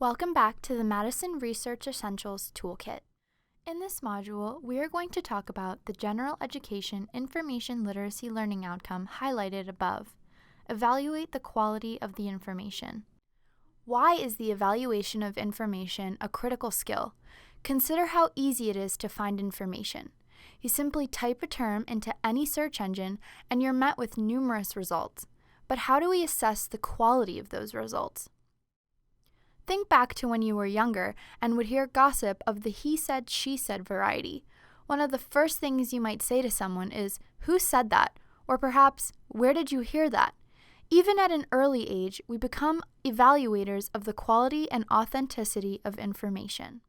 Welcome back to the Madison Research Essentials Toolkit. In this module, we are going to talk about the General Education Information Literacy Learning Outcome highlighted above. Evaluate the quality of the information. Why is the evaluation of information a critical skill? Consider how easy it is to find information. You simply type a term into any search engine and you're met with numerous results. But how do we assess the quality of those results? Think back to when you were younger and would hear gossip of the he said, she said variety. One of the first things you might say to someone is, "Who said that?" Or perhaps, "Where did you hear that?" Even at an early age, we become evaluators of the quality and authenticity of information.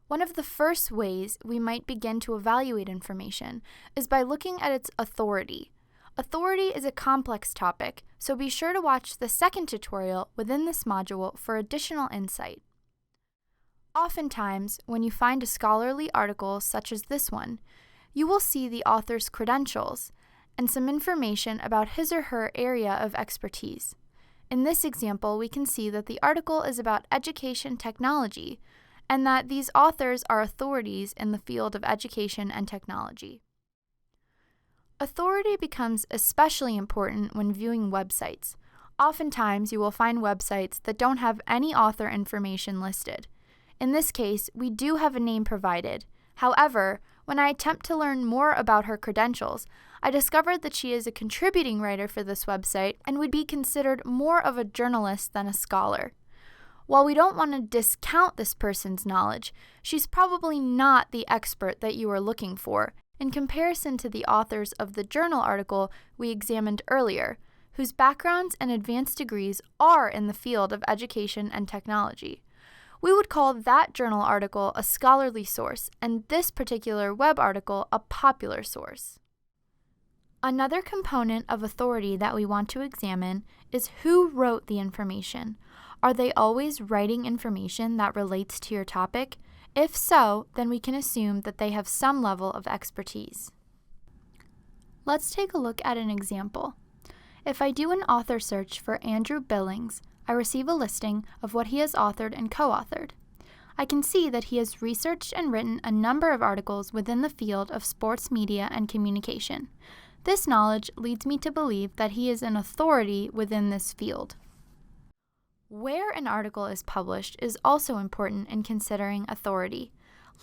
One of the first ways we might begin to evaluate information is by looking at its authority. Authority is a complex topic, so be sure to watch the second tutorial within this module for additional insight. Oftentimes, when you find a scholarly article such as this one, you will see the author's credentials and some information about his or her area of expertise. In this example, we can see that the article is about education technology and that these authors are authorities in the field of education and technology. Authority becomes especially important when viewing websites. Oftentimes, you will find websites that don't have any author information listed. In this case, we do have a name provided. However, when I attempt to learn more about her credentials, I discovered that she is a contributing writer for this website and would be considered more of a journalist than a scholar. While we don't want to discount this person's knowledge, she's probably not the expert that you are looking for, in comparison to the authors of the journal article we examined earlier, whose backgrounds and advanced degrees are in the field of education and technology. We would call that journal article a scholarly source, and this particular web article a popular source. Another component of authority that we want to examine is who wrote the information. Are they always writing information that relates to your topic? If so, then we can assume that they have some level of expertise. Let's take a look at an example. If I do an author search for Andrew Billings, I receive a listing of what he has authored and co-authored. I can see that he has researched and written a number of articles within the field of sports media and communication. This knowledge leads me to believe that he is an authority within this field. Where an article is published is also important in considering authority.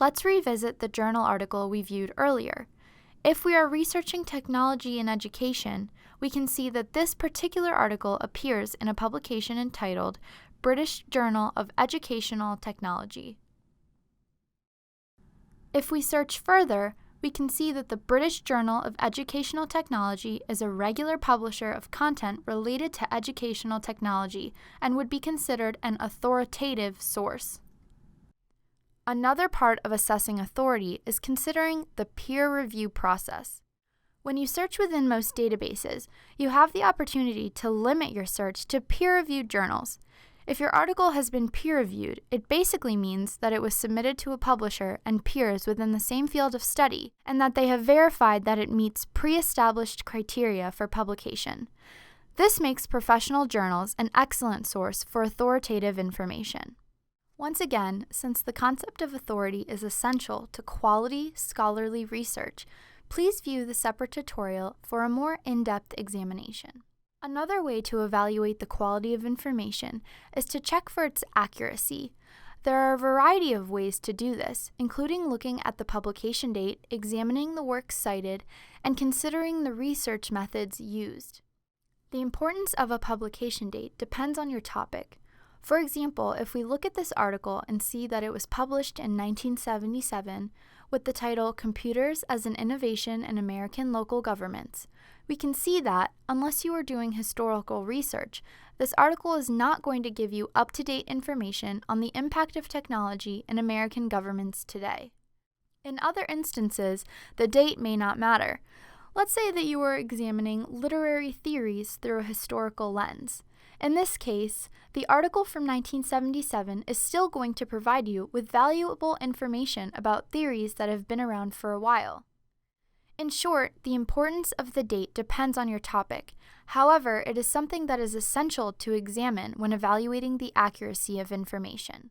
Let's revisit the journal article we viewed earlier. If we are researching technology in education, we can see that this particular article appears in a publication entitled British Journal of Educational Technology. If we search further, we can see that the British Journal of Educational Technology is a regular publisher of content related to educational technology and would be considered an authoritative source. Another part of assessing authority is considering the peer review process. When you search within most databases, you have the opportunity to limit your search to peer-reviewed journals. If your article has been peer-reviewed, it basically means that it was submitted to a publisher and peers within the same field of study, and that they have verified that it meets pre-established criteria for publication. This makes professional journals an excellent source for authoritative information. Once again, since the concept of authority is essential to quality scholarly research, please view the separate tutorial for a more in-depth examination. Another way to evaluate the quality of information is to check for its accuracy. There are a variety of ways to do this, including looking at the publication date, examining the works cited, and considering the research methods used. The importance of a publication date depends on your topic. For example, if we look at this article and see that it was published in 1977 with the title Computers as an Innovation in American Local Governments, we can see that, unless you are doing historical research, this article is not going to give you up-to-date information on the impact of technology in American governments today. In other instances, the date may not matter. Let's say that you were examining literary theories through a historical lens. In this case, the article from 1977 is still going to provide you with valuable information about theories that have been around for a while. In short, the importance of the date depends on your topic. However, it is something that is essential to examine when evaluating the accuracy of information.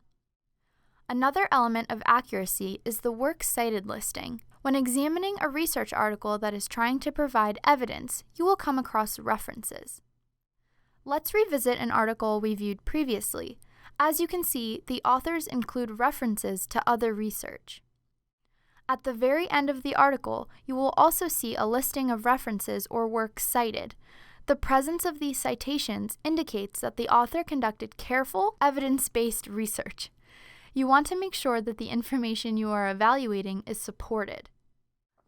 Another element of accuracy is the works cited listing. When examining a research article that is trying to provide evidence, you will come across references. Let's revisit an article we viewed previously. As you can see, the authors include references to other research. At the very end of the article, you will also see a listing of references or works cited. The presence of these citations indicates that the author conducted careful, evidence-based research. You want to make sure that the information you are evaluating is supported.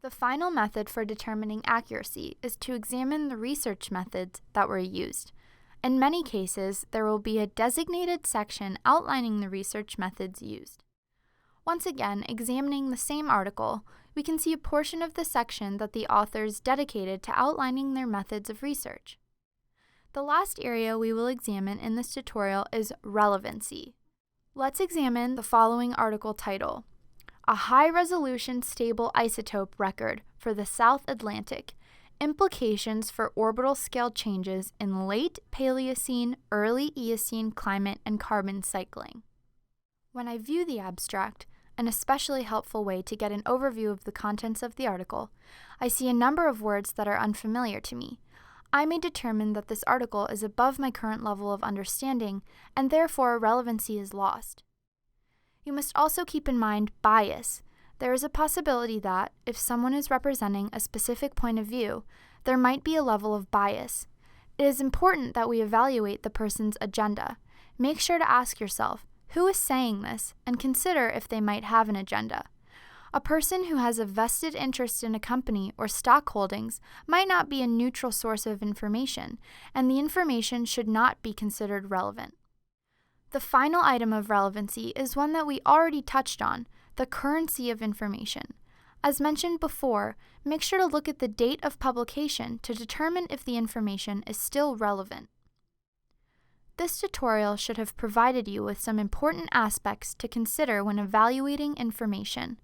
The final method for determining accuracy is to examine the research methods that were used. In many cases, there will be a designated section outlining the research methods used. Once again, examining the same article, we can see a portion of the section that the authors dedicated to outlining their methods of research. The last area we will examine in this tutorial is relevancy. Let's examine the following article title: A High-Resolution Stable Isotope Record for the South Atlantic, Implications for Orbital Scale Changes in Late Paleocene, Early Eocene Climate and Carbon Cycling. When I view the abstract, an especially helpful way to get an overview of the contents of the article, I see a number of words that are unfamiliar to me. I may determine that this article is above my current level of understanding, and therefore relevancy is lost. You must also keep in mind bias. There is a possibility that, if someone is representing a specific point of view, there might be a level of bias. It is important that we evaluate the person's agenda. Make sure to ask yourself, who is saying this, and consider if they might have an agenda. A person who has a vested interest in a company or stock holdings might not be a neutral source of information, and the information should not be considered relevant. The final item of relevancy is one that we already touched on, the currency of information. As mentioned before, make sure to look at the date of publication to determine if the information is still relevant. This tutorial should have provided you with some important aspects to consider when evaluating information.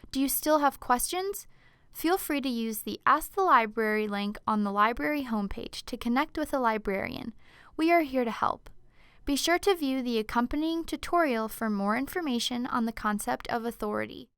Do you still have questions? Feel free to use the Ask the Library link on the library homepage to connect with a librarian. We are here to help. Be sure to view the accompanying tutorial for more information on the concept of authority.